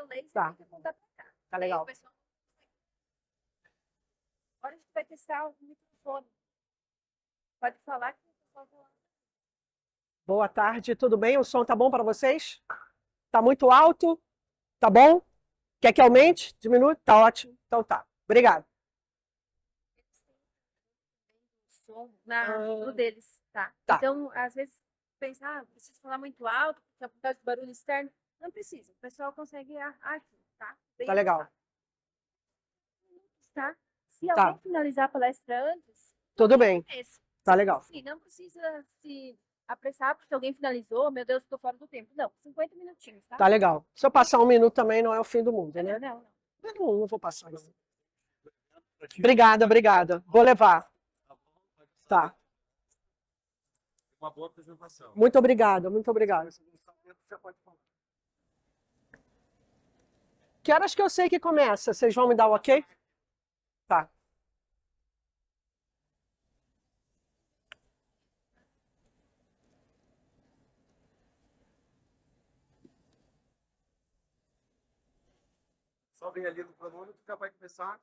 o laser Tá. tem que apontar pra cá. Tá Aí legal. o pessoal... Agora a gente vai testar o microfone. Pode falar que o pessoal tá lá. Boa tarde, tudo bem? O som tá bom para vocês? Tá muito alto? Tá bom? Quer que aumente? Diminui? Tá ótimo. Então tá. Obrigado. Som no Ah. deles, tá? Tá. Então, às vezes, pensa, preciso falar muito alto, porque é por causa do barulho externo. Não precisa, o pessoal consegue aqui, tá? Bem Tá legal. abafado. Tá? Se Tá. alguém finalizar a palestra antes, Tudo bem. esse. Tá legal. Sim, não precisa se apressar porque alguém finalizou, meu Deus, estou fora do tempo. Não, 50 minutinhos, tá? Tá legal. Se eu passar um minuto também não é o fim do mundo, né? Não. Não vou passar não. Obrigada. Vou levar. Tá. Uma boa apresentação. Muito obrigada. Que horas que eu sei que começa? Vocês vão me dar o ok? Tá. Só vem ali no cronômetro que já vai começar.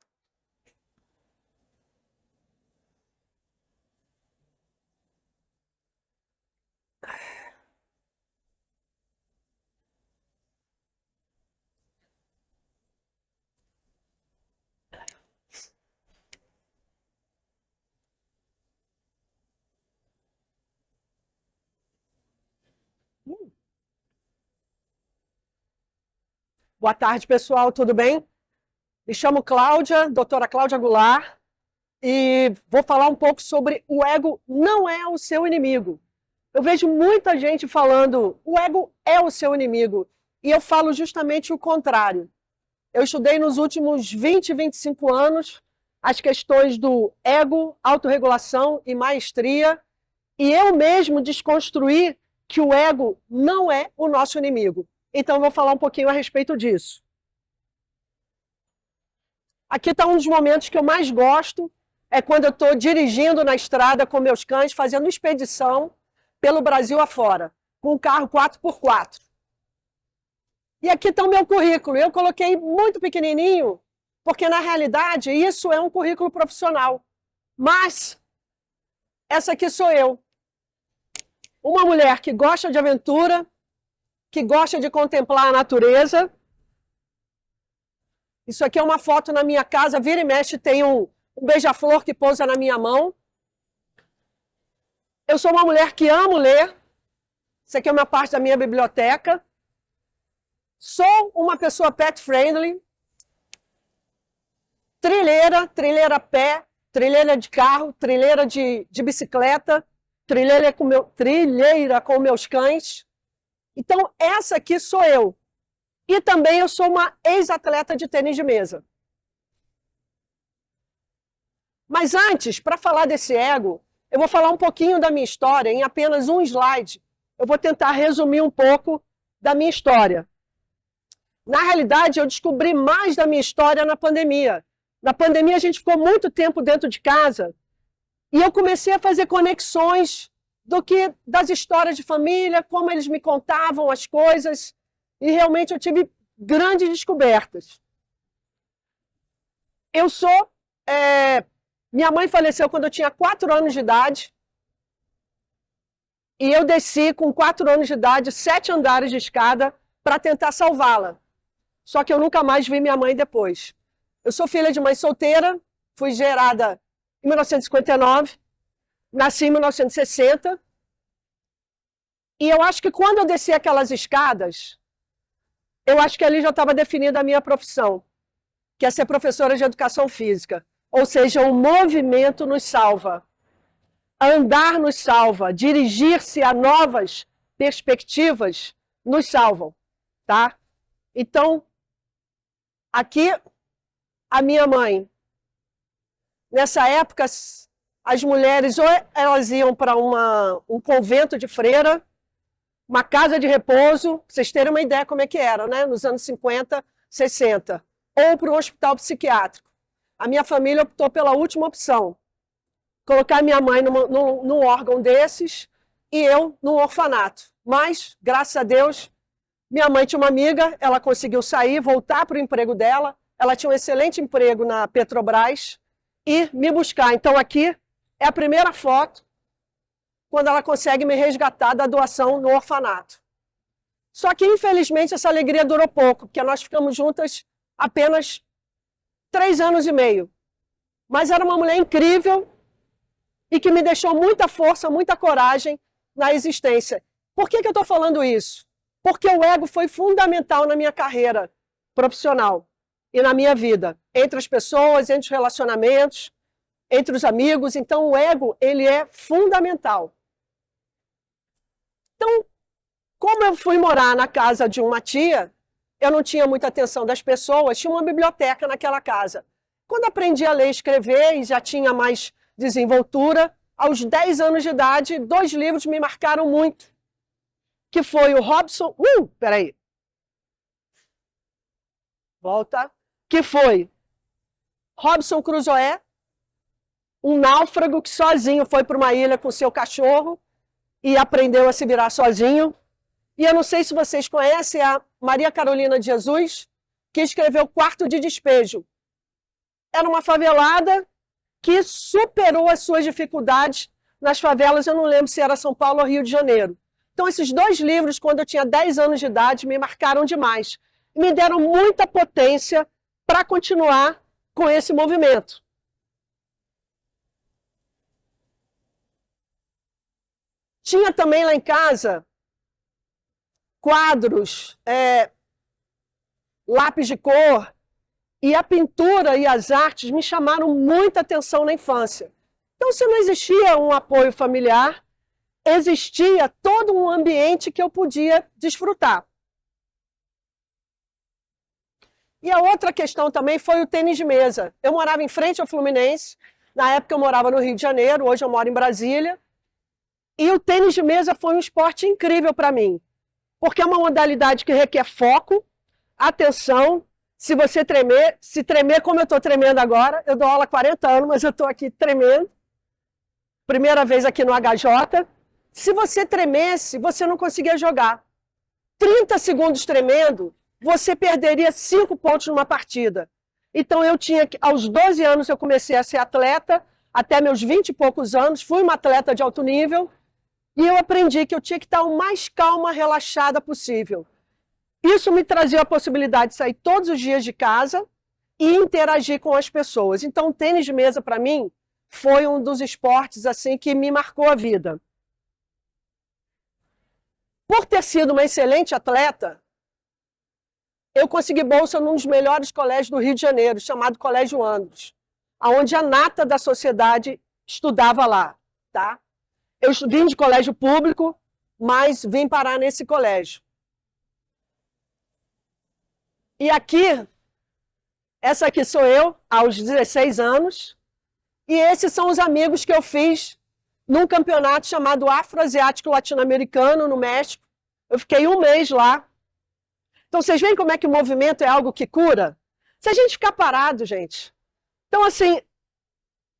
Boa tarde, pessoal, tudo bem? Me chamo Cláudia, doutora Cláudia Goulart, e vou falar um pouco sobre o ego não é o seu inimigo. Eu vejo muita gente falando, o ego é o seu inimigo, e eu falo justamente o contrário. Eu estudei nos últimos 20, 25 anos as questões do ego, autorregulação e maestria, e eu mesmo desconstruí que o ego não é o nosso inimigo. Então, eu vou falar um pouquinho a respeito disso. Aqui está um dos momentos que eu mais gosto, é quando eu estou dirigindo na estrada com meus cães, fazendo expedição pelo Brasil afora, com um carro 4x4. E aqui está o meu currículo. Eu coloquei muito pequenininho, porque na realidade isso é um currículo profissional. Mas essa aqui sou eu. Uma mulher que gosta de aventura, que gosta de contemplar a natureza. Isso aqui é uma foto na minha casa, vira e mexe, tem um beija-flor que pousa na minha mão. Eu sou uma mulher que amo ler. Isso aqui é uma parte da minha biblioteca. Sou uma pessoa pet-friendly. Trilheira a pé, trilheira de carro, trilheira de bicicleta, trilheira com meus cães. Então, essa aqui sou eu. E também eu sou uma ex-atleta de tênis de mesa. Mas antes, para falar desse ego, eu vou falar um pouquinho da minha história em apenas um slide. Eu vou tentar resumir um pouco da minha história. Na realidade, eu descobri mais da minha história na pandemia. Na pandemia, a gente ficou muito tempo dentro de casa e eu comecei a fazer conexões das histórias de família, como eles me contavam as coisas, e realmente eu tive grandes descobertas. Minha mãe faleceu quando eu tinha 4 anos de idade, e eu desci com 4 anos de idade, 7 andares de escada, para tentar salvá-la. Só que eu nunca mais vi minha mãe depois. Eu sou filha de mãe solteira, fui gerada em 1959, nasci em 1960, e eu acho que quando eu desci aquelas escadas, eu acho que ali já estava definida a minha profissão, que é ser professora de educação física. Ou seja, o movimento nos salva, andar nos salva, dirigir-se a novas perspectivas nos salvam, tá? Então, aqui, a minha mãe. Nessa época, as mulheres ou elas iam para um convento de freira, uma casa de repouso, para vocês terem uma ideia como é que era, né? Nos anos 50, 60, ou para um hospital psiquiátrico. A minha família optou pela última opção, colocar minha mãe num órgão desses e eu num orfanato. Mas, graças a Deus, Minha mãe tinha uma amiga, ela conseguiu sair, voltar para o emprego dela. Ela tinha um excelente emprego na Petrobras e me buscar. Então, aqui é a primeira foto quando ela consegue me resgatar da doação no orfanato. Só que, infelizmente, essa alegria durou pouco, porque nós ficamos juntas apenas 3 anos e meio. Mas era uma mulher incrível e que me deixou muita força, muita coragem na existência. Por que eu estou falando isso? Porque o ego foi fundamental na minha carreira profissional e na minha vida, entre as pessoas, entre os relacionamentos, entre os amigos. Então, o ego, ele é fundamental. Então, como eu fui morar na casa de uma tia, eu não tinha muita atenção das pessoas, tinha uma biblioteca naquela casa. Quando aprendi a ler e escrever e já tinha mais desenvoltura, aos 10 anos de idade, 2 livros me marcaram muito, que foi o Robson... peraí. Volta. Que foi Robson Crusoe, um náufrago que sozinho foi para uma ilha com seu cachorro e aprendeu a se virar sozinho. E eu não sei se vocês conhecem a Maria Carolina de Jesus, que escreveu Quarto de Despejo. Era uma favelada que superou as suas dificuldades nas favelas, eu não lembro se era São Paulo ou Rio de Janeiro. Então, esses 2 livros, quando eu tinha 10 anos de idade, me marcaram demais. Me deram muita potência para continuar com esse movimento. Tinha também lá em casa quadros, lápis de cor, e a pintura e as artes me chamaram muita atenção na infância. Então, se não existia um apoio familiar, existia todo um ambiente que eu podia desfrutar. E a outra questão também foi o tênis de mesa. Eu morava em frente ao Fluminense, na época eu morava no Rio de Janeiro, hoje eu moro em Brasília, e o tênis de mesa foi um esporte incrível para mim, porque é uma modalidade que requer foco, atenção. Se você tremer, se tremer como eu estou tremendo agora, eu dou aula há 40 anos, mas eu estou aqui tremendo. Primeira vez aqui no HJ. Se você tremesse, você não conseguia jogar. 30 segundos tremendo, você perderia 5 pontos numa partida. Então eu tinha que, aos 12 anos eu comecei a ser atleta, até meus 20 e poucos anos, fui uma atleta de alto nível, e eu aprendi que eu tinha que estar o mais calma, relaxada possível. Isso me trazia a possibilidade de sair todos os dias de casa e interagir com as pessoas. Então, o tênis de mesa, para mim, foi um dos esportes assim que me marcou a vida. Por ter sido uma excelente atleta, eu consegui bolsa num dos melhores colégios do Rio de Janeiro, chamado Colégio Andros, onde a nata da sociedade estudava lá. Tá? Eu vim de colégio público, mas vim parar nesse colégio. E aqui, essa aqui sou eu, aos 16 anos, e esses são os amigos que eu fiz num campeonato chamado Afroasiático Latino-Americano, no México. Eu fiquei 1 mês lá. Então, vocês veem como é que o movimento é algo que cura? Se a gente ficar parado, gente. Então, assim,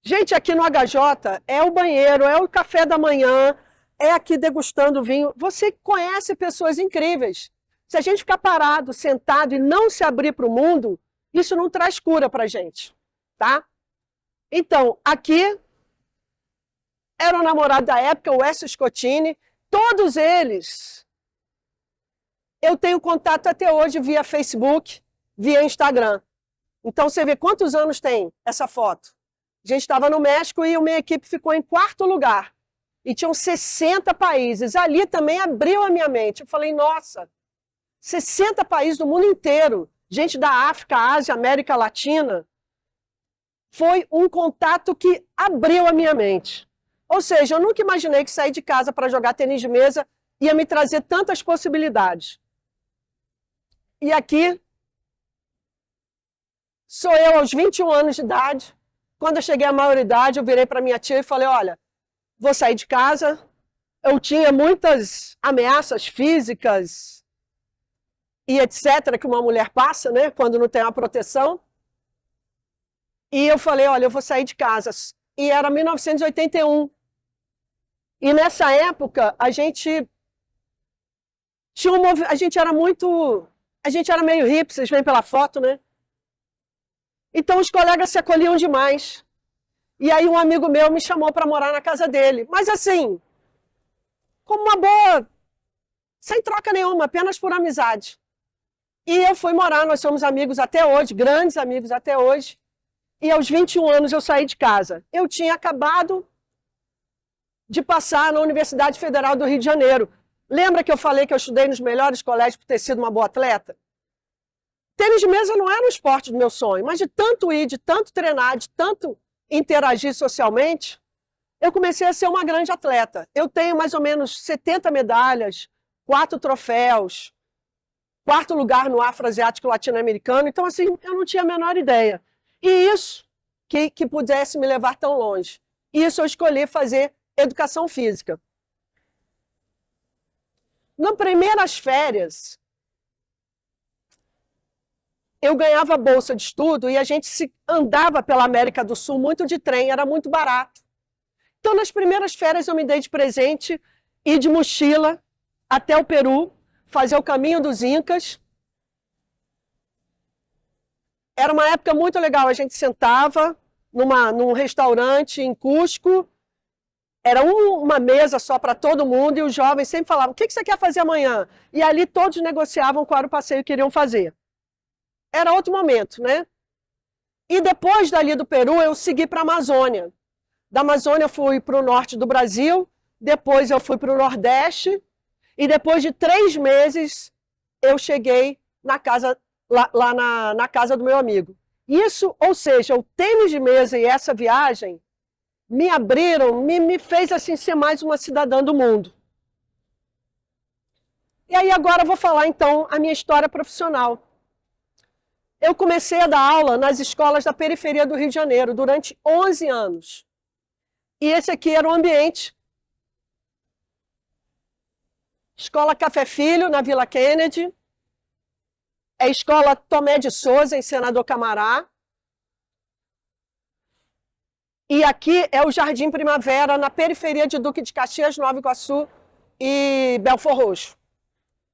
gente, aqui no HJ é o banheiro, é o café da manhã, é aqui degustando vinho. Você conhece pessoas incríveis. Se a gente ficar parado, sentado e não se abrir para o mundo, isso não traz cura para a gente, tá? Então, aqui era o namorado da época, o Écio Scottini. Todos eles eu tenho contato até hoje via Facebook, via Instagram. Então, você vê quantos anos tem essa foto. A gente estava no México e a minha equipe ficou em 4º lugar. E tinham 60 países. Ali também abriu a minha mente. Eu falei, nossa... 60 países do mundo inteiro, gente da África, Ásia, América Latina, foi um contato que abriu a minha mente. Ou seja, eu nunca imaginei que sair de casa para jogar tênis de mesa ia me trazer tantas possibilidades. E aqui, sou eu aos 21 anos de idade. Quando eu cheguei à maioridade, eu virei para minha tia e falei, olha, vou sair de casa. Eu tinha muitas ameaças físicas, e etc., que uma mulher passa, né, quando não tem uma proteção. E eu falei, olha, eu vou sair de casa. E era 1981. E nessa época, a gente... A gente era muito... A gente era meio hippie, vocês veem pela foto, né? Então os colegas se acolhiam demais. E aí um amigo meu me chamou para morar na casa dele. Mas assim, como uma boa, sem troca nenhuma, apenas por amizade. E eu fui morar, nós somos amigos até hoje, grandes amigos até hoje. E aos 21 anos eu saí de casa. Eu tinha acabado de passar na Universidade Federal do Rio de Janeiro. Lembra que eu falei que eu estudei nos melhores colégios por ter sido uma boa atleta? Tênis de mesa não era um esporte do meu sonho, mas de tanto ir, de tanto treinar, de tanto interagir socialmente, eu comecei a ser uma grande atleta. Eu tenho mais ou menos 70 medalhas, 4 troféus, 4º lugar no Afroasiático Latino-Americano, então assim, eu não tinha a menor ideia. E isso, que pudesse me levar tão longe. Isso eu escolhi fazer educação física. Nas primeiras férias, eu ganhava bolsa de estudo e a gente andava pela América do Sul muito de trem, era muito barato. Então, nas primeiras férias, eu me dei de presente ir de mochila até o Peru, fazer o caminho dos Incas. Era uma época muito legal, a gente sentava num restaurante em Cusco, era uma mesa só para todo mundo e os jovens sempre falavam, o que você quer fazer amanhã? E ali todos negociavam qual era o passeio que queriam fazer. Era outro momento, né? E depois dali do Peru, eu segui para a Amazônia. Da Amazônia eu fui para o norte do Brasil, depois eu fui para o Nordeste, e depois de 3 meses eu cheguei na casa, na casa do meu amigo. Isso, ou seja, o tênis de mesa e essa viagem me abriram, me fez assim ser mais uma cidadã do mundo. E aí agora eu vou falar então a minha história profissional. Eu comecei a dar aula nas escolas da periferia do Rio de Janeiro durante 11 anos. E esse aqui era o ambiente. Escola Café Filho, na Vila Kennedy. É a Escola Tomé de Souza, em Senador Camará. E aqui é o Jardim Primavera, na periferia de Duque de Caxias, Nova Iguaçu e Belford Roxo.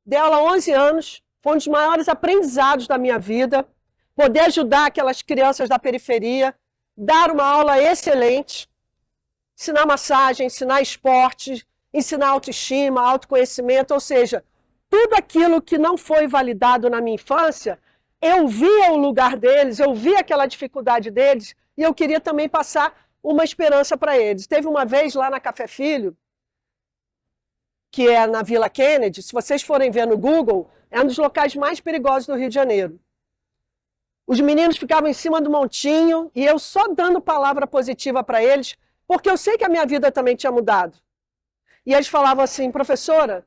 Dei aula há 11 anos, foi um dos maiores aprendizados da minha vida. Poder ajudar aquelas crianças da periferia, dar uma aula excelente, ensinar massagem, ensinar esporte, ensinar autoestima, autoconhecimento, ou seja, tudo aquilo que não foi validado na minha infância, eu via o lugar deles, eu via aquela dificuldade deles e eu queria também passar uma esperança para eles. Teve uma vez lá na Café Filho, que é na Vila Kennedy, se vocês forem ver no Google, é um dos locais mais perigosos do Rio de Janeiro. Os meninos ficavam em cima do montinho e eu só dando palavra positiva para eles, porque eu sei que a minha vida também tinha mudado. E eles falavam assim, professora,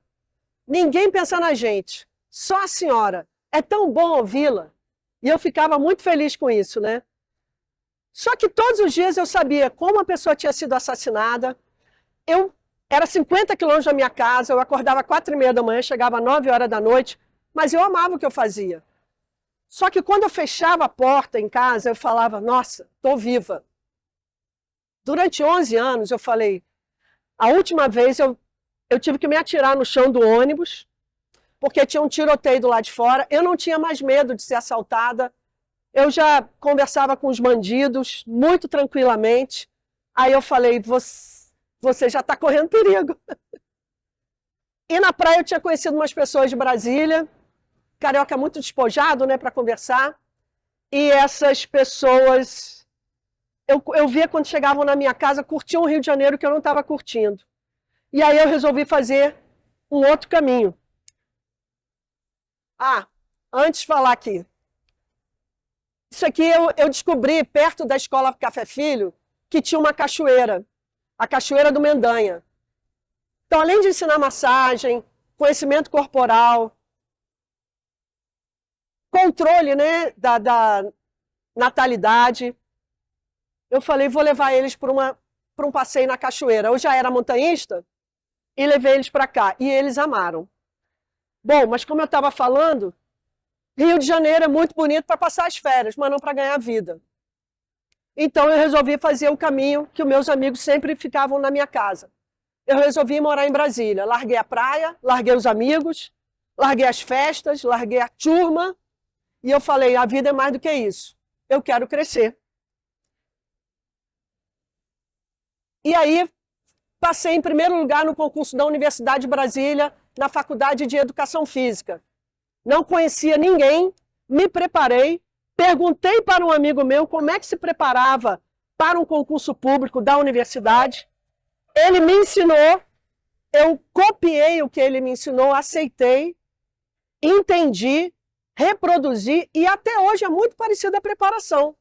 ninguém pensa na gente, só a senhora. É tão bom ouvi-la. E eu ficava muito feliz com isso, né? Só que todos os dias eu sabia como a pessoa tinha sido assassinada. Era 50 quilômetros da minha casa, eu acordava às 4h30 da manhã, chegava às 9 horas da noite, mas eu amava o que eu fazia. Só que quando eu fechava a porta em casa, eu falava, nossa, estou viva. Durante 11 anos eu falei, a última vez eu tive que me atirar no chão do ônibus, porque tinha um tiroteio do lado de fora, eu não tinha mais medo de ser assaltada, eu já conversava com os bandidos muito tranquilamente, aí eu falei, você já está correndo perigo. E na praia eu tinha conhecido umas pessoas de Brasília, carioca muito despojado, né, para conversar. E essas pessoas, eu via quando chegavam na minha casa, curtiam o Rio de Janeiro que eu não estava curtindo. E aí eu resolvi fazer um outro caminho. Antes de falar aqui. Isso aqui eu descobri perto da Escola Café Filho que tinha uma cachoeira, a Cachoeira do Mendanha. Então, além de ensinar massagem, conhecimento corporal, controle, né, da natalidade, eu falei, vou levar eles para um passeio na cachoeira. Eu já era montanhista e levei eles para cá. E eles amaram. Bom, mas como eu estava falando, Rio de Janeiro é muito bonito para passar as férias, mas não para ganhar vida. Então eu resolvi fazer o caminho que os meus amigos sempre ficavam na minha casa. Eu resolvi morar em Brasília. Larguei a praia, larguei os amigos, larguei as festas, larguei a turma, e eu falei, a vida é mais do que isso. Eu quero crescer. E aí, passei em primeiro lugar no concurso da Universidade de Brasília, na Faculdade de Educação Física. Não conhecia ninguém, me preparei, perguntei para um amigo meu como é que se preparava para um concurso público da universidade. Ele me ensinou, eu copiei o que ele me ensinou, aceitei, entendi, reproduzi e até hoje é muito parecida a preparação.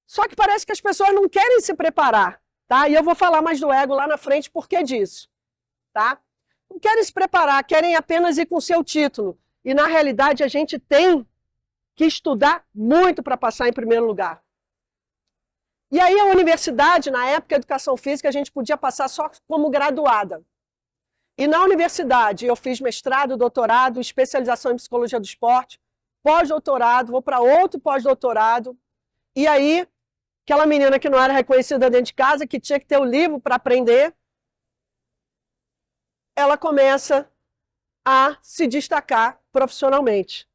Só que parece que as pessoas não querem se preparar, tá? E eu vou falar mais do ego lá na frente por que disso, tá? Não querem se preparar, querem apenas ir com o seu título. E na realidade a gente tem que estudar muito para passar em primeiro lugar. E aí a universidade, na época, a educação física, a gente podia passar só como graduada. E na universidade eu fiz mestrado, doutorado, especialização em psicologia do esporte, pós-doutorado, vou para outro pós-doutorado. E aí, aquela menina que não era reconhecida dentro de casa, que tinha que ter o livro para aprender, ela começa a se destacar profissionalmente.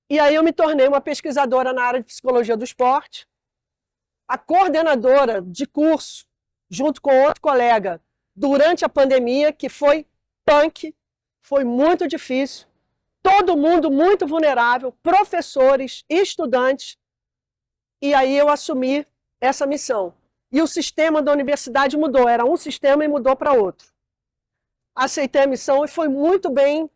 E aí eu me tornei uma pesquisadora na área de psicologia do esporte, a coordenadora de curso, junto com outro colega, durante a pandemia, que foi punk, foi muito difícil, todo mundo muito vulnerável, professores, estudantes, e aí eu assumi essa missão. E o sistema da universidade mudou, era um sistema e mudou para outro. Aceitei a missão e foi muito bem,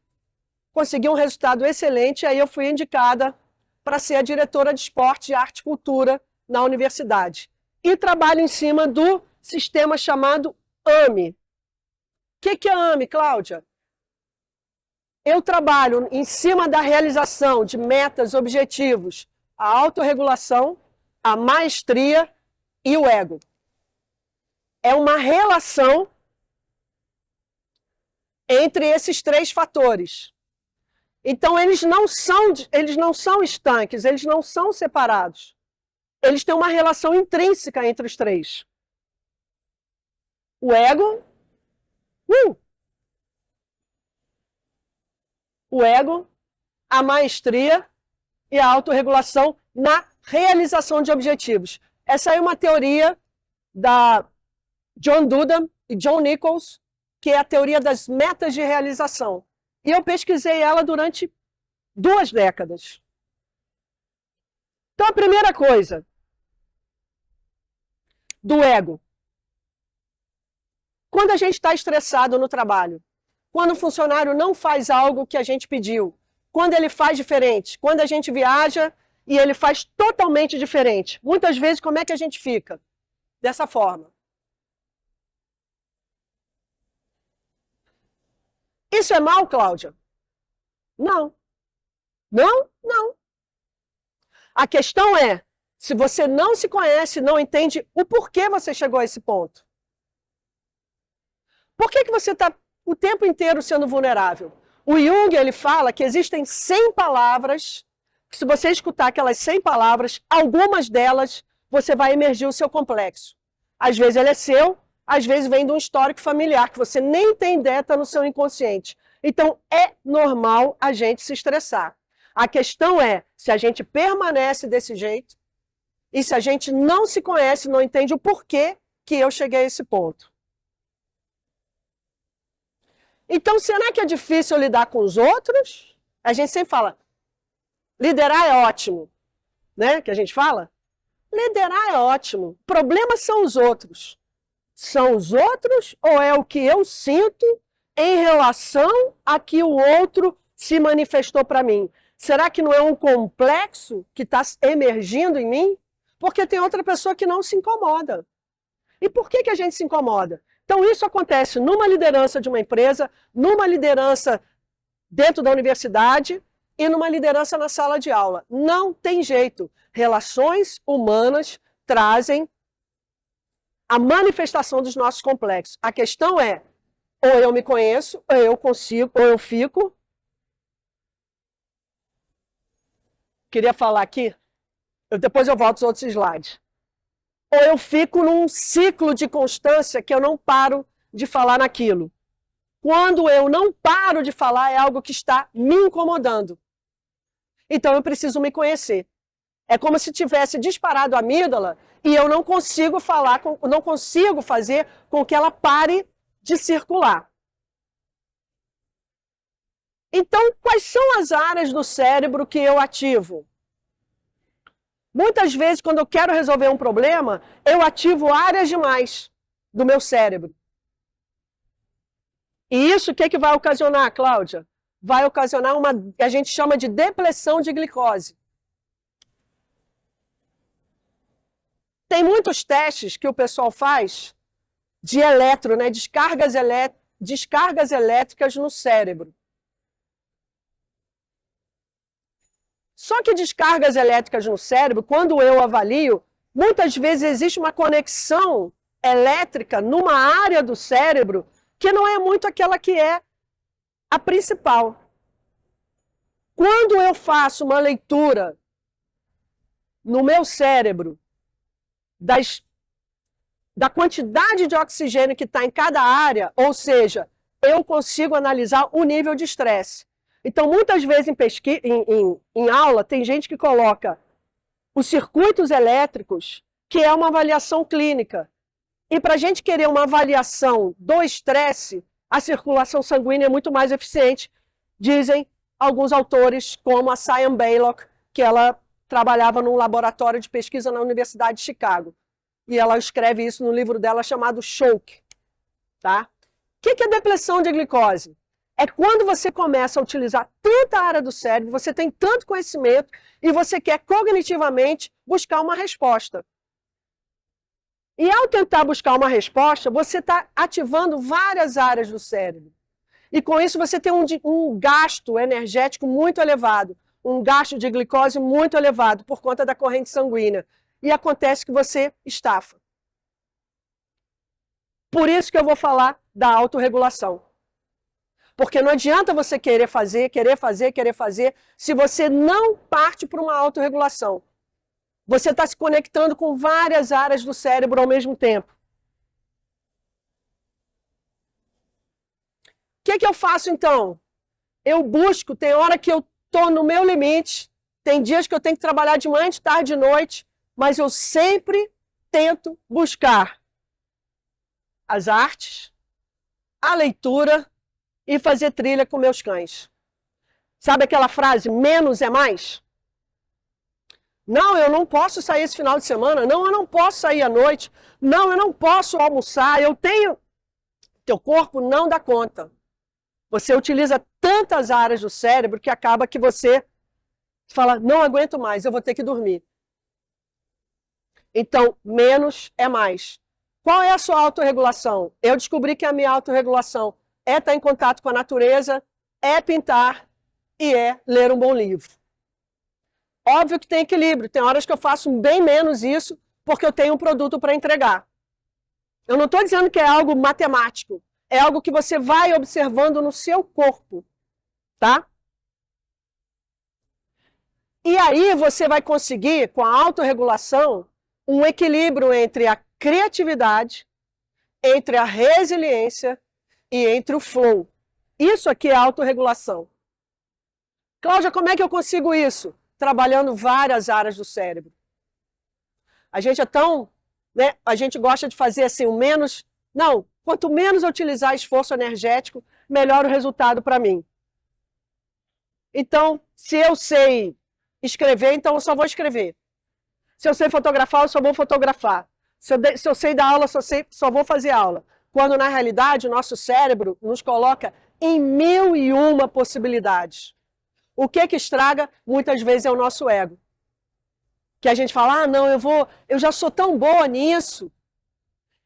consegui um resultado excelente, e aí eu fui indicada para ser a diretora de esporte, arte e cultura na universidade. E trabalho em cima do sistema chamado AME. O que é AME, Cláudia? Eu trabalho em cima da realização de metas, objetivos, a autorregulação, a maestria e o ego. É uma relação entre esses três fatores. Então, eles não são estanques, eles não são separados. Eles têm uma relação intrínseca entre os três. O ego, a maestria e a autorregulação na realização de objetivos. Essa é uma teoria da John Dudam e John Nichols, que é a teoria das metas de realização. E eu pesquisei ela durante 2 décadas. Então, a primeira coisa do ego. Quando a gente está estressado no trabalho, quando o funcionário não faz algo que a gente pediu, quando ele faz diferente, quando a gente viaja e ele faz totalmente diferente, muitas vezes como é que a gente fica? Dessa forma. Isso é mal, Cláudia? Não. Não. A questão é, se você não se conhece, não entende o porquê você chegou a esse ponto. Por que você está o tempo inteiro sendo vulnerável? O Jung, ele fala que existem 100 palavras, que se você escutar aquelas 100 palavras, algumas delas, você vai emergir o seu complexo. Às vezes ele é seu, às vezes vem de um histórico familiar, que você nem tem ideia, está no seu inconsciente. Então, é normal a gente se estressar. A questão é se a gente permanece desse jeito e se a gente não se conhece, não entende o porquê que eu cheguei a esse ponto. Então, será que é difícil lidar com os outros? A gente sempre fala, liderar é ótimo, né? Que a gente fala. Liderar é ótimo. O problema são os outros. São os outros ou é o que eu sinto em relação a que o outro se manifestou para mim? Será que não é um complexo que está emergindo em mim? Porque tem outra pessoa que não se incomoda. E por que a gente se incomoda? Então isso acontece numa liderança de uma empresa, numa liderança dentro da universidade e numa liderança na sala de aula. Não tem jeito. Relações humanas trazem a manifestação dos nossos complexos. A questão é, ou eu me conheço, ou eu consigo, ou eu fico. Queria falar aqui, depois eu volto aos outros slides. Ou eu fico num ciclo de constância que eu não paro de falar naquilo. Quando eu não paro de falar, é algo que está me incomodando. Então eu preciso me conhecer. É como se tivesse disparado a amígdala e eu não consigo falar, não consigo fazer com que ela pare de circular. Então, quais são as áreas do cérebro que eu ativo? Muitas vezes, quando eu quero resolver um problema, eu ativo áreas demais do meu cérebro. E isso o que vai ocasionar, Cláudia? Vai ocasionar uma, a gente chama de depressão de glicose. Tem muitos testes que o pessoal faz de né, descargas elétricas no cérebro. Só que descargas elétricas no cérebro, quando eu avalio, muitas vezes existe uma conexão elétrica numa área do cérebro que não é muito aquela que é a principal. Quando eu faço uma leitura no meu cérebro da quantidade de oxigênio que está em cada área, ou seja, eu consigo analisar o nível de estresse. Então, muitas vezes em aula, tem gente que coloca os circuitos elétricos, que é uma avaliação clínica. E para a gente querer uma avaliação do estresse, a circulação sanguínea é muito mais eficiente, dizem alguns autores, como a Cyan Blaylock, que ela trabalhava num laboratório de pesquisa na Universidade de Chicago. E ela escreve isso no livro dela chamado Choke. Tá? O que é depressão de glicose? É quando você começa a utilizar tanta área do cérebro, você tem tanto conhecimento e você quer cognitivamente buscar uma resposta. E ao tentar buscar uma resposta, você está ativando várias áreas do cérebro. E com isso você tem um gasto energético muito elevado, um gasto de glicose muito elevado por conta da corrente sanguínea. E acontece que você estafa. Por isso que eu vou falar da autorregulação. Porque não adianta você querer fazer, se você não parte para uma autorregulação. Você está se conectando com várias áreas do cérebro ao mesmo tempo. O que eu faço então? Eu busco, tem hora que eu estou no meu limite, tem dias que eu tenho que trabalhar de manhã, de tarde, de noite, mas eu sempre tento buscar as artes, a leitura e fazer trilha com meus cães. Sabe aquela frase, menos é mais? Não, eu não posso sair esse final de semana. Não, eu não posso sair à noite. Não, eu não posso almoçar. Teu corpo não dá conta. Você utiliza tantas áreas do cérebro que acaba que você fala, não aguento mais, eu vou ter que dormir. Então, menos é mais. Qual é a sua autorregulação? Eu descobri que a minha autorregulação é estar em contato com a natureza, é pintar e é ler um bom livro. Óbvio que tem equilíbrio. Tem horas que eu faço bem menos isso porque eu tenho um produto para entregar. Eu não estou dizendo que é algo matemático. É algo que você vai observando no seu corpo. Tá? E aí você vai conseguir, com a autorregulação, um equilíbrio entre a criatividade, entre a resiliência e entre o flow. Isso aqui é autorregulação. Cláudia, como é que eu consigo isso? Trabalhando várias áreas do cérebro. A gente é tão, né, a gente gosta de fazer assim, quanto menos eu utilizar esforço energético, melhor o resultado para mim. Então, se eu sei escrever, então eu só vou escrever. Se eu sei fotografar, eu só vou fotografar. Se eu sei dar aula, só vou fazer aula. Quando, na realidade, o nosso cérebro nos coloca em 1001 possibilidades. O que estraga, muitas vezes, é o nosso ego. Que a gente fala, eu já sou tão boa nisso.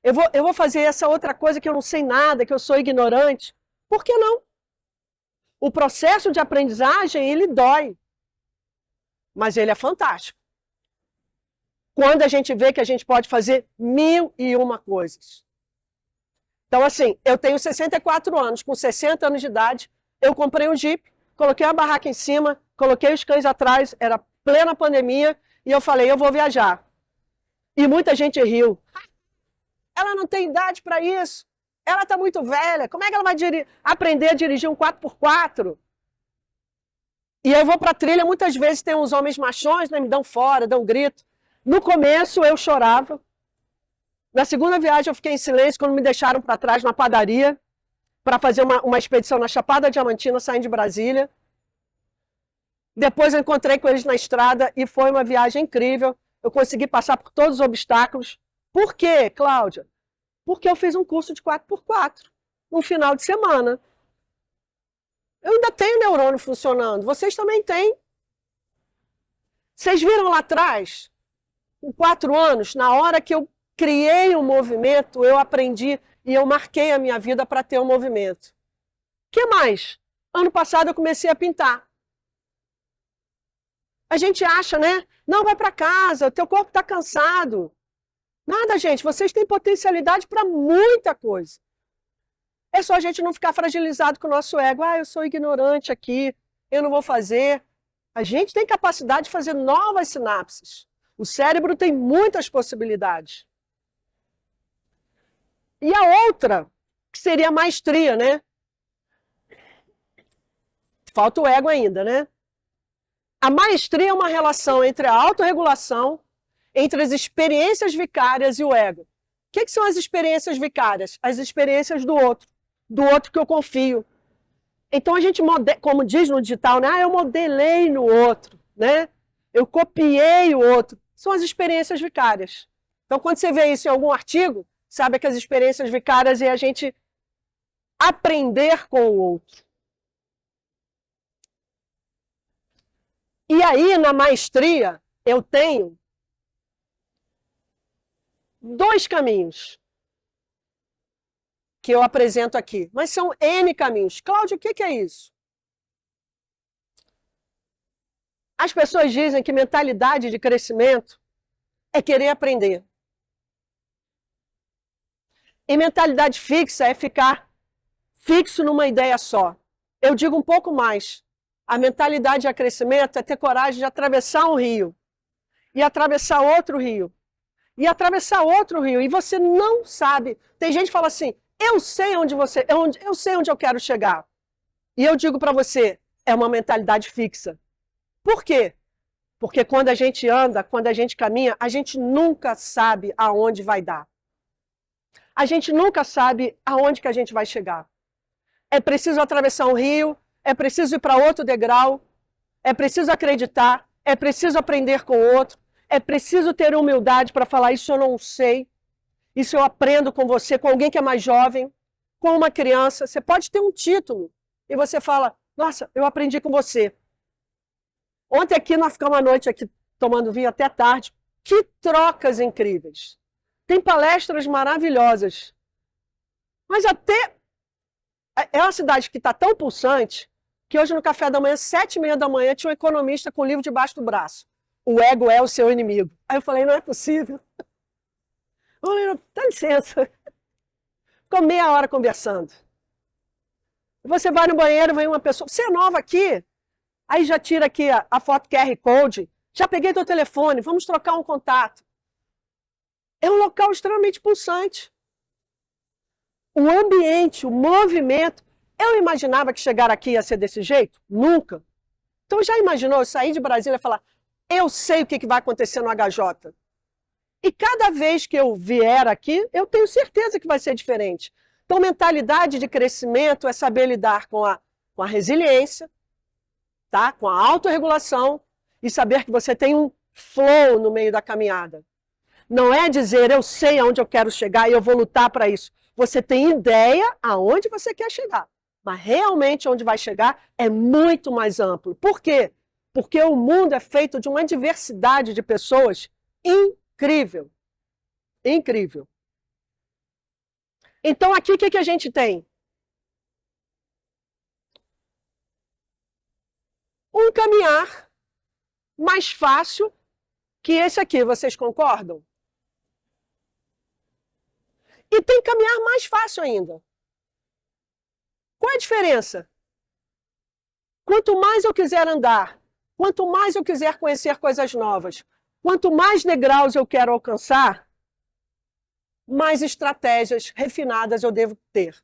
Eu vou fazer essa outra coisa que eu não sei nada, que eu sou ignorante. Por que não? O processo de aprendizagem, ele dói. Mas ele é fantástico. Quando a gente vê que a gente pode fazer 1001 coisas. Então, assim, eu tenho 64 anos, com 60 anos de idade, eu comprei um Jeep, coloquei a barraca em cima, coloquei os cães atrás, era plena pandemia, e eu falei, eu vou viajar. E muita gente riu. Ela não tem idade para isso. Ela está muito velha. Como é que ela vai aprender a dirigir um 4x4? E eu vou para a trilha, muitas vezes tem uns homens machões, né, me dão fora, dão um grito. No começo eu chorava. Na segunda viagem eu fiquei em silêncio quando me deixaram para trás na padaria para fazer uma expedição na Chapada Diamantina, saindo de Brasília. Depois eu encontrei com eles na estrada e foi uma viagem incrível. Eu consegui passar por todos os obstáculos. Por quê, Cláudia? Porque eu fiz um curso de 4x4 no final de semana. Eu ainda tenho neurônio funcionando. Vocês também têm. Vocês viram lá atrás, com 4 anos, na hora que eu criei um movimento, eu aprendi e eu marquei a minha vida para ter um movimento. O que mais? Ano passado eu comecei a pintar. A gente acha, né? Não, vai para casa, teu corpo está cansado. Nada, gente. Vocês têm potencialidade para muita coisa. É só a gente não ficar fragilizado com o nosso ego. Ah, eu sou ignorante aqui, eu não vou fazer. A gente tem capacidade de fazer novas sinapses. O cérebro tem muitas possibilidades. E a outra, que seria a maestria, né? Falta o ego ainda, né? A maestria é uma relação entre a autorregulação, entre as experiências vicárias e o ego. O que são as experiências vicárias? As experiências do outro que eu confio. Então a gente, como diz no digital, né? Ah, eu modelei no outro, né? Eu copiei o outro. São as experiências vicárias. Então quando você vê isso em algum artigo, sabe que as experiências vicárias é a gente aprender com o outro. E aí, na maestria, eu tenho 2 caminhos que eu apresento aqui, mas são N caminhos. Cláudio, o que é isso? As pessoas dizem que mentalidade de crescimento é querer aprender. E mentalidade fixa é ficar fixo numa ideia só. Eu digo um pouco mais. A mentalidade de crescimento é ter coragem de atravessar um rio. E atravessar outro rio. E atravessar outro rio. E você não sabe. Tem gente que fala assim, eu sei onde eu quero chegar. E eu digo para você, é uma mentalidade fixa. Por quê? Porque quando a gente anda, quando a gente caminha, a gente nunca sabe aonde vai dar. A gente nunca sabe aonde que a gente vai chegar. É preciso atravessar um rio, é preciso ir para outro degrau, é preciso acreditar, é preciso aprender com o outro, é preciso ter humildade para falar isso eu não sei, isso eu aprendo com você, com alguém que é mais jovem, com uma criança. Você pode ter um título e você fala, nossa, eu aprendi com você. Ontem aqui nós ficamos uma noite aqui tomando vinho até tarde. Que trocas incríveis. Tem palestras maravilhosas. Mas até... É uma cidade que está tão pulsante que hoje no café da manhã, 7h30 da manhã, tinha um economista com o livro debaixo do braço. O ego é o seu inimigo. Aí eu falei, não é possível. Olha, dá licença. Ficou meia hora conversando. Você vai no banheiro, vem uma pessoa, você é nova aqui? Aí já tira aqui a foto QR Code, já peguei teu telefone, vamos trocar um contato. É um local extremamente pulsante. O ambiente, o movimento. Eu imaginava que chegar aqui ia ser desse jeito? Nunca. Então já imaginou eu sair de Brasília e falar, eu sei o que vai acontecer no HJ. E cada vez que eu vier aqui, eu tenho certeza que vai ser diferente. Então, mentalidade de crescimento é saber lidar com a resiliência, tá? Com a autorregulação e saber que você tem um flow no meio da caminhada. Não é dizer, eu sei aonde eu quero chegar e eu vou lutar para isso. Você tem ideia aonde você quer chegar. Mas realmente onde vai chegar é muito mais amplo. Por quê? Porque o mundo é feito de uma diversidade de pessoas incrível. Incrível. Então aqui o que a gente tem? Um caminhar mais fácil que esse aqui, vocês concordam? E tem caminhar mais fácil ainda. Qual é a diferença? Quanto mais eu quiser andar, quanto mais eu quiser conhecer coisas novas, quanto mais degraus eu quero alcançar, mais estratégias refinadas eu devo ter.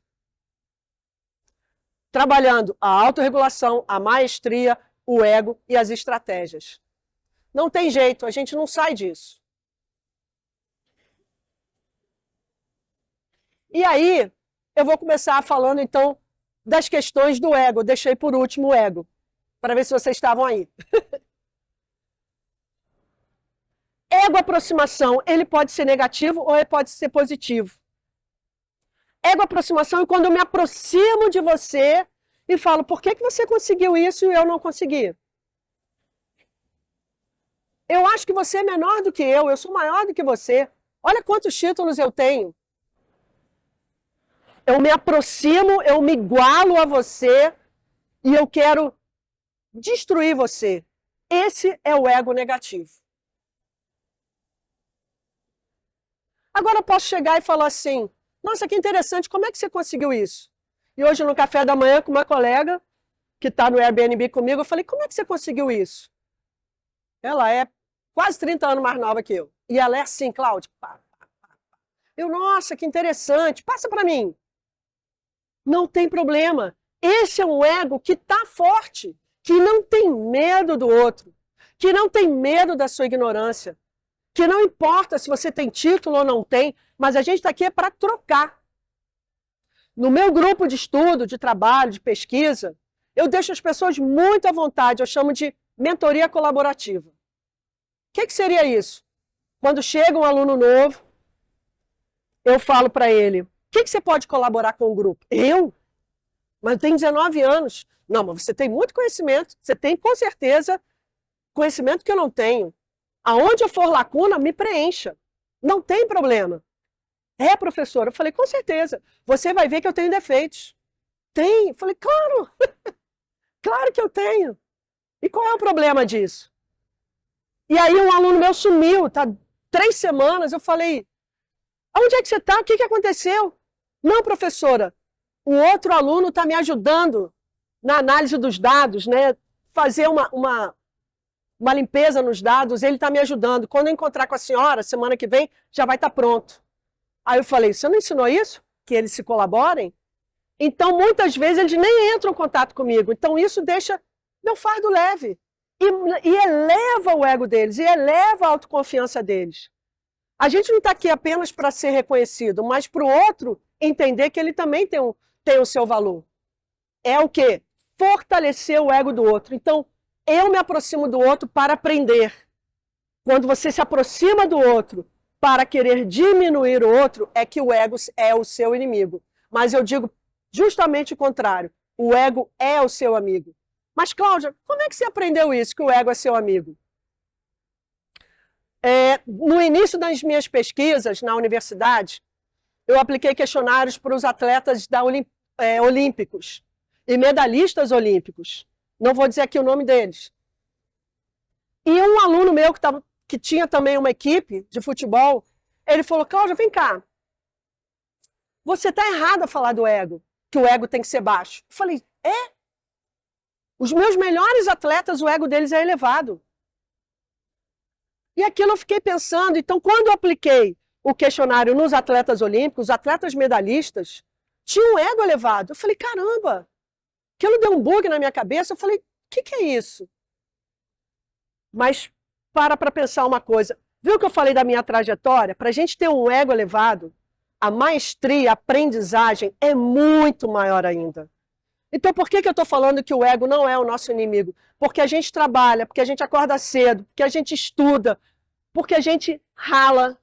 Trabalhando a autorregulação, a maestria, o ego e as estratégias. Não tem jeito, a gente não sai disso. E aí, eu vou começar falando, então, das questões do ego. Deixei por último o ego, para ver se vocês estavam aí. Ego-aproximação, ele pode ser negativo ou ele pode ser positivo. Ego-aproximação é quando eu me aproximo de você e falo, por que você conseguiu isso e eu não consegui? Eu acho que você é menor do que eu sou maior do que você. Olha quantos títulos eu tenho. Eu me aproximo, eu me igualo a você e eu quero destruir você. Esse é o ego negativo. Agora eu posso chegar e falar assim, nossa, que interessante, como é que você conseguiu isso? E hoje no café da manhã com uma colega que está no Airbnb comigo, eu falei, como é que você conseguiu isso? Ela é quase 30 anos mais nova que eu. E ela é assim, Cláudia. Eu, nossa, que interessante, passa para mim. Não tem problema. Esse é um ego que está forte, que não tem medo do outro, que não tem medo da sua ignorância, que não importa se você tem título ou não tem, mas a gente está aqui para trocar. No meu grupo de estudo, de trabalho, de pesquisa, eu deixo as pessoas muito à vontade, eu chamo de mentoria colaborativa. O que seria isso? Quando chega um aluno novo, eu falo para ele, o que você pode colaborar com o grupo? Eu? Mas eu tenho 19 anos. Não, mas você tem muito conhecimento, você tem com certeza conhecimento que eu não tenho. Aonde eu for lacuna, me preencha. Não tem problema. É, professora? Eu falei, com certeza. Você vai ver que eu tenho defeitos. Tem? Eu falei, claro. Claro que eu tenho. E qual é o problema disso? E aí um aluno meu sumiu, tá 3 semanas, eu falei, onde é que você está? O que aconteceu? Não, professora, o outro aluno está me ajudando na análise dos dados, né? Fazer uma limpeza nos dados, ele está me ajudando. Quando eu encontrar com a senhora, semana que vem, já vai estar pronto. Aí eu falei, você não ensinou isso? Que eles se colaborem? Então, muitas vezes, eles nem entram em contato comigo. Então, isso deixa meu fardo leve. E eleva o ego deles, e eleva a autoconfiança deles. A gente não está aqui apenas para ser reconhecido, mas para o outro entender que ele também tem o seu valor. É o quê? Fortalecer o ego do outro. Então, eu me aproximo do outro para aprender. Quando você se aproxima do outro para querer diminuir o outro, é que o ego é o seu inimigo. Mas eu digo justamente o contrário. O ego é o seu amigo. Mas, Cláudia, como é que você aprendeu isso, que o ego é seu amigo? No início das minhas pesquisas na universidade, eu apliquei questionários para os atletas olímpicos e medalhistas olímpicos. Não vou dizer aqui o nome deles. E um aluno meu que tinha também uma equipe de futebol, ele falou, Cláudia, vem cá. Você está errado a falar do ego, que o ego tem que ser baixo. Eu falei, Os meus melhores atletas, o ego deles é elevado. E aquilo eu fiquei pensando, então quando eu apliquei o questionário nos atletas olímpicos, os atletas medalhistas, tinham um ego elevado. Eu falei, caramba, aquilo deu um bug na minha cabeça. Eu falei, o que é isso? Mas para pensar uma coisa. Viu que eu falei da minha trajetória? Para a gente ter um ego elevado, a maestria, a aprendizagem é muito maior ainda. Então por que eu estou falando que o ego não é o nosso inimigo? Porque a gente trabalha, porque a gente acorda cedo, porque a gente estuda, porque a gente rala.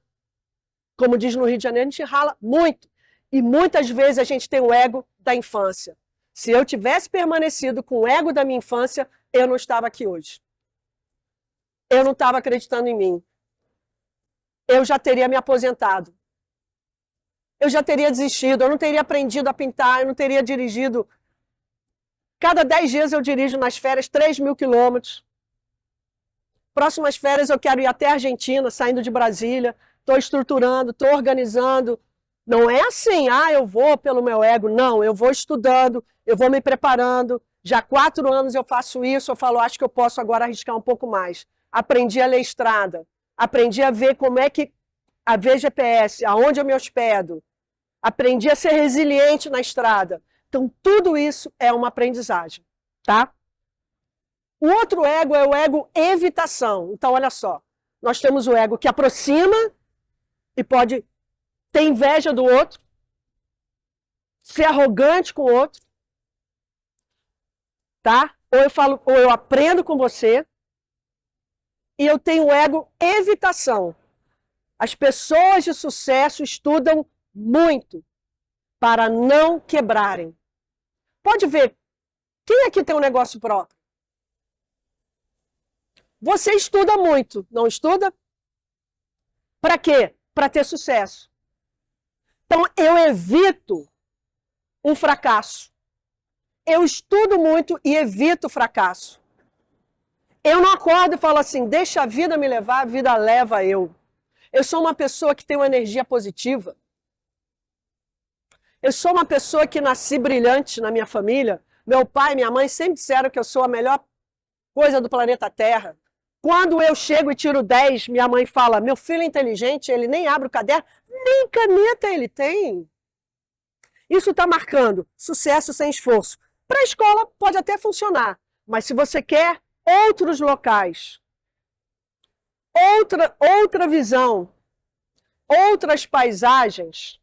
Como diz no Rio de Janeiro, a gente rala muito. E muitas vezes a gente tem o ego da infância. Se eu tivesse permanecido com o ego da minha infância, eu não estava aqui hoje. Eu não estava acreditando em mim. Eu já teria me aposentado. Eu já teria desistido, eu não teria aprendido a pintar, eu não teria dirigido. Cada 10 dias eu dirijo nas férias 3.000 quilômetros. Próximas férias eu quero ir até a Argentina, saindo de Brasília. Estou estruturando, estou organizando. Não é assim, eu vou pelo meu ego. Não, eu vou estudando, eu vou me preparando. Já há 4 anos eu faço isso, eu falo, acho que eu posso agora arriscar um pouco mais. Aprendi a ler estrada, aprendi a ver como é que a ver GPS, aonde eu me hospedo, aprendi a ser resiliente na estrada. Então, tudo isso é uma aprendizagem, tá? O outro ego é o ego evitação. Então, olha só, nós temos o ego que aproxima e pode ter inveja do outro, ser arrogante com o outro, tá? Ou eu aprendo com você, e eu tenho o ego evitação. As pessoas de sucesso estudam muito para não quebrarem. Pode ver, quem aqui tem um negócio próprio? Você estuda muito, não estuda? Para quê? Para ter sucesso. Então, eu evito um fracasso. Eu estudo muito e evito o fracasso. Eu não acordo e falo assim, deixa a vida me levar, a vida leva eu. Eu sou uma pessoa que tem uma energia positiva. Eu sou uma pessoa que nasci brilhante na minha família. Meu pai e minha mãe sempre disseram que eu sou a melhor coisa do planeta Terra. Quando eu chego e tiro 10, minha mãe fala, meu filho é inteligente, ele nem abre o caderno, nem caneta ele tem. Isso está marcando sucesso sem esforço. Para a escola pode até funcionar, mas se você quer outros locais, outra visão, outras paisagens,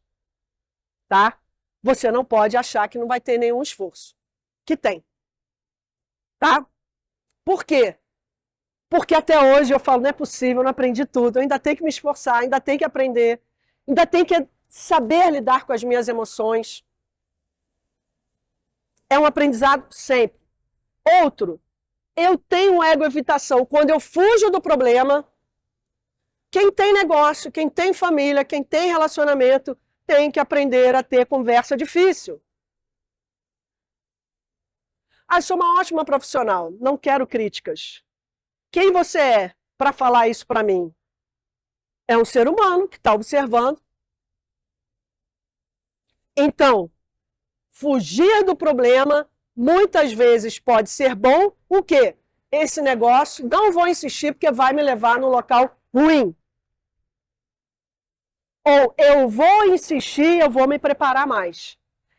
tá? Você não pode achar que não vai ter nenhum esforço. Que tem. Tá? Por quê? Porque até hoje eu falo, não é possível, eu não aprendi tudo, eu ainda tenho que me esforçar, ainda tenho que aprender, ainda tenho que saber lidar com as minhas emoções. É um aprendizado sempre. Outro, eu tenho ego-evitação. Quando eu fujo do problema, quem tem negócio, quem tem família, quem tem relacionamento, tem que aprender a ter conversa difícil. Ah, sou uma ótima profissional, não quero críticas. Quem você é para falar isso para mim? É um ser humano que está observando. Então, fugir do problema muitas vezes pode ser bom. O quê? Esse negócio, não vou insistir porque vai me levar num local ruim. Ou eu vou insistir, eu vou me preparar mais.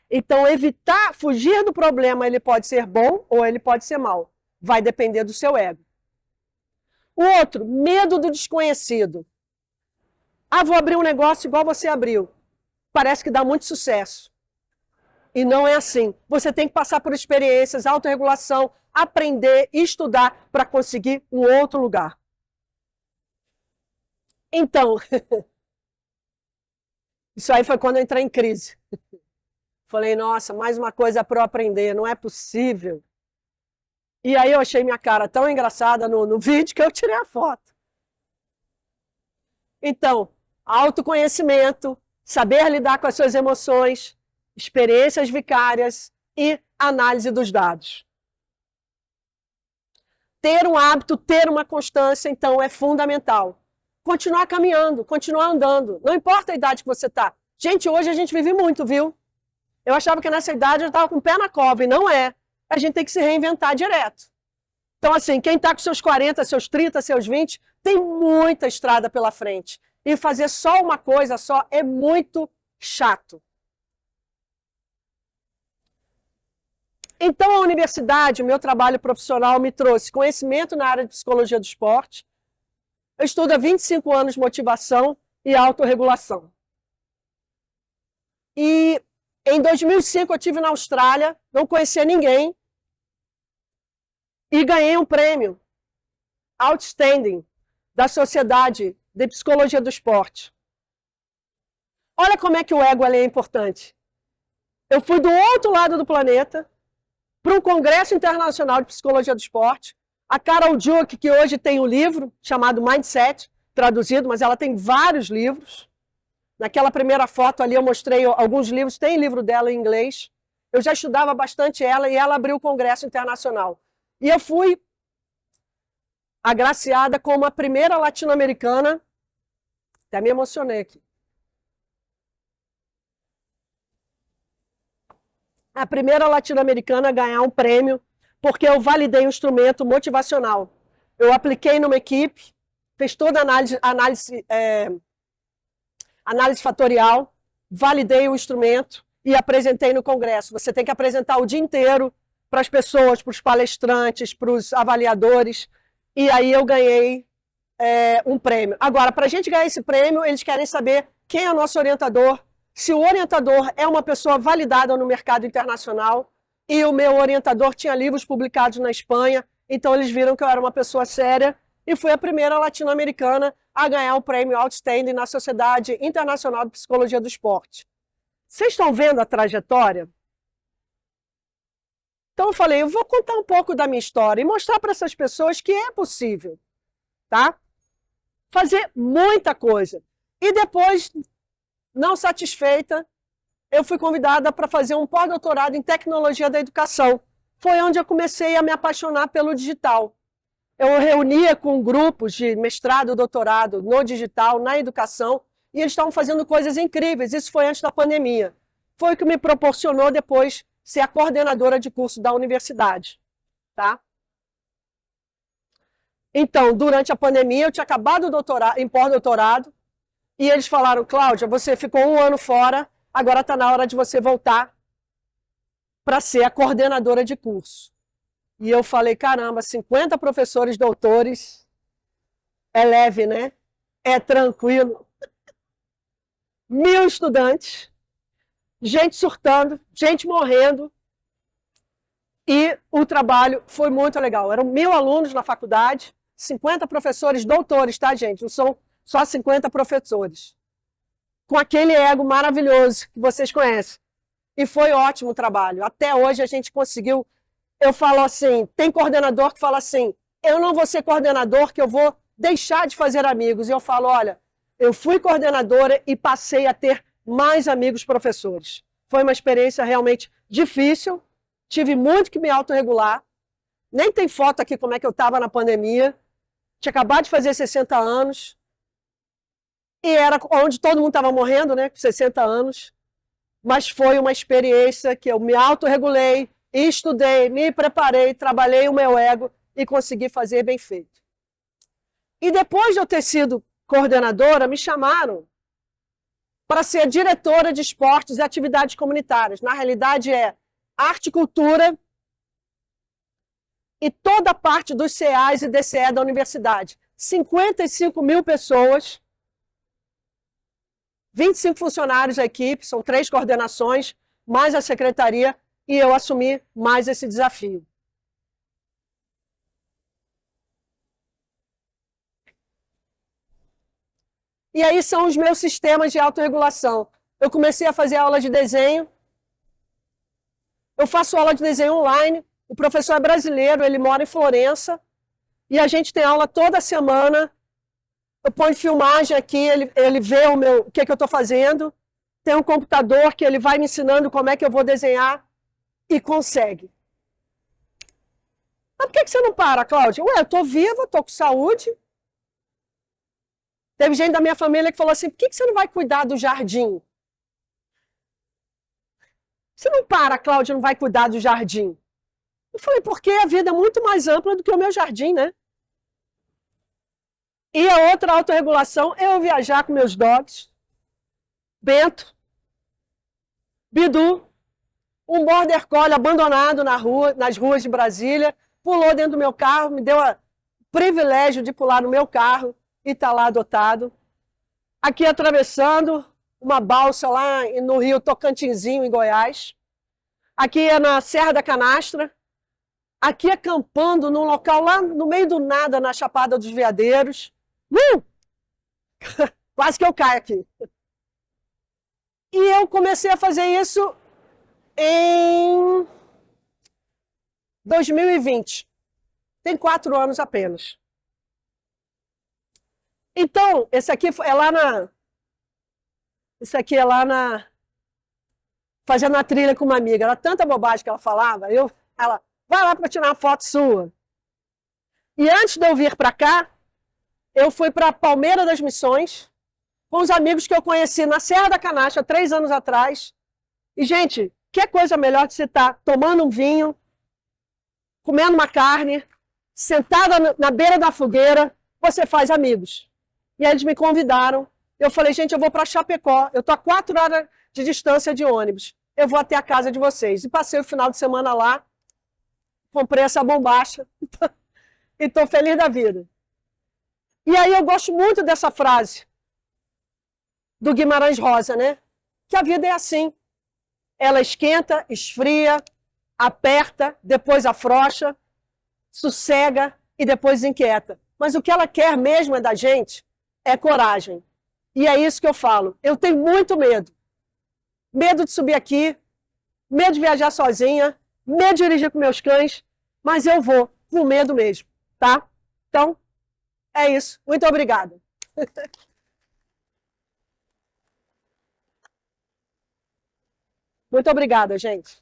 Então, evitar, fugir do problema, ele pode ser bom ou ele pode ser mal. Vai depender do seu ego. O outro, medo do desconhecido. Ah, vou abrir um negócio igual você abriu. Parece que dá muito sucesso. E não é assim. Você tem que passar por experiências, autorregulação, aprender, estudar para conseguir um outro lugar. Então, isso aí foi quando eu entrei em crise. Falei, nossa, mais uma coisa para eu aprender, não é possível. E aí eu achei minha cara tão engraçada no vídeo que eu tirei a foto. Então, autoconhecimento, saber lidar com as suas emoções, experiências vicárias e análise dos dados. Ter um hábito, ter uma constância, então, é fundamental. Continuar caminhando, continuar andando, não importa a idade que você está. Gente, hoje a gente vive muito, viu? Eu achava que nessa idade eu estava com o pé na cova, e não é. A gente tem que se reinventar direto. Então, assim, quem está com seus 40, seus 30, seus 20, tem muita estrada pela frente. E fazer só uma coisa só é muito chato. Então, a universidade, o meu trabalho profissional, me trouxe conhecimento na área de psicologia do esporte. Eu estudo há 25 anos motivação e autorregulação. E em 2005 eu estive na Austrália, não conhecia ninguém, e ganhei um prêmio Outstanding da Sociedade de Psicologia do Esporte. Olha como é que o ego ali é importante. Eu fui do outro lado do planeta para um congresso internacional de psicologia do esporte. A Carol Dweck, que hoje tem um livro chamado Mindset, traduzido, mas ela tem vários livros. Naquela primeira foto ali eu mostrei alguns livros, tem livro dela em inglês. Eu já estudava bastante ela e ela abriu o congresso internacional. E eu fui agraciada como a primeira latino-americana, até me emocionei aqui. A primeira latino-americana a ganhar um prêmio, porque eu validei um instrumento motivacional. Eu apliquei numa equipe, fez toda a análise análise fatorial, validei o instrumento e apresentei no congresso. Você tem que apresentar o dia inteiro para as pessoas, para os palestrantes, para os avaliadores, e aí eu ganhei um prêmio. Agora, para a gente ganhar esse prêmio, eles querem saber quem é o nosso orientador, se o orientador é uma pessoa validada no mercado internacional, e o meu orientador tinha livros publicados na Espanha, então eles viram que eu era uma pessoa séria, e fui a primeira latino-americana a ganhar o prêmio Outstanding na Sociedade Internacional de Psicologia do Esporte. Vocês estão vendo a trajetória? Então eu falei, eu vou contar um pouco da minha história e mostrar para essas pessoas que é possível, tá? Fazer muita coisa. E depois, não satisfeita, eu fui convidada para fazer um pós-doutorado em tecnologia da educação. Foi onde eu comecei a me apaixonar pelo digital. Eu reunia com grupos de mestrado e doutorado no digital, na educação, e eles estavam fazendo coisas incríveis. Isso foi antes da pandemia. Foi o que me proporcionou depois ser a coordenadora de curso da universidade, tá? Então, durante a pandemia, eu tinha acabado em pós-doutorado, e eles falaram, Cláudia, você ficou 1 ano fora, agora está na hora de você voltar para ser a coordenadora de curso. E eu falei, caramba, 50 professores doutores, é leve, né? É tranquilo. 1000 estudantes, gente surtando, gente morrendo, e o trabalho foi muito legal. Eram 1000 alunos na faculdade, 50 professores doutores, tá, gente? Não são só 50 professores. Com aquele ego maravilhoso que vocês conhecem. E foi ótimo o trabalho. Até hoje a gente conseguiu. Eu falo assim, tem coordenador que fala assim, eu não vou ser coordenador que eu vou deixar de fazer amigos. E eu falo, olha, eu fui coordenadora e passei a ter mais amigos professores. Foi uma experiência realmente difícil, tive muito que me autorregular. Nem tem foto aqui como é que eu estava na pandemia. Tinha acabado de fazer 60 anos. E era onde todo mundo estava morrendo, né, com 60 anos. Mas foi uma experiência que eu me autorregulei, estudei, me preparei, trabalhei o meu ego e consegui fazer bem feito. E depois de eu ter sido coordenadora, me chamaram para ser diretora de esportes e atividades comunitárias. Na realidade é arte e cultura e toda a parte dos CAs e DCE da universidade. 55.000 pessoas, 25 funcionários da equipe, são 3 coordenações, mais a secretaria, e eu assumi mais esse desafio. E aí são os meus sistemas de autorregulação. Eu comecei a fazer aula de desenho. Eu faço aula de desenho online. O professor é brasileiro, ele mora em Florença. E a gente tem aula toda semana. Eu ponho filmagem aqui, ele vê o que eu estou fazendo. Tem um computador que ele vai me ensinando como é que eu vou desenhar. E consegue. Mas por que você não para, Cláudia? Ué, eu estou viva, estou com saúde. Teve gente da minha família que falou assim, por que você não vai cuidar do jardim? Você não para, Cláudia, não vai cuidar do jardim? Eu falei, porque a vida é muito mais ampla do que o meu jardim, né? E a outra autorregulação é eu viajar com meus dogs, Bento, Bidu, um border collie abandonado nas ruas de Brasília, pulou dentro do meu carro, me deu o privilégio de pular no meu carro e está lá adotado. Aqui atravessando uma balsa lá no Rio Tocantinzinho, em Goiás. Aqui é na Serra da Canastra. Aqui acampando num local lá no meio do nada, na Chapada dos Veadeiros. Quase que eu caio aqui. E eu comecei a fazer isso em 2020. Tem 4 anos apenas. Então, esse aqui é lá na... Isso aqui é lá na... Fazendo uma trilha com uma amiga. Era tanta bobagem que ela falava. Ela, vai lá para tirar uma foto sua. E antes de eu vir para cá, eu fui para Palmeira das Missões, com os amigos que eu conheci na Serra da Canastra, 3 anos atrás. E, gente, que coisa melhor que você estar tomando um vinho, comendo uma carne, sentada na beira da fogueira, você faz amigos. E aí eles me convidaram Eu falei, gente, eu vou para Chapecó. Eu estou a 4 horas de distância de ônibus. Eu vou até a casa de vocês. E passei o final de semana lá. Comprei essa bombacha. E estou feliz da vida. E aí eu gosto muito dessa frase do Guimarães Rosa, né? Que a vida é assim. Ela esquenta, esfria, aperta, depois afrouxa, sossega e depois inquieta. Mas o que ela quer mesmo é da gente é coragem. E é isso que eu falo. Eu tenho muito medo. Medo de subir aqui, medo de viajar sozinha, medo de dirigir com meus cães, mas eu vou, com medo mesmo, tá? Então, é isso. Muito obrigada. Muito obrigada, gente.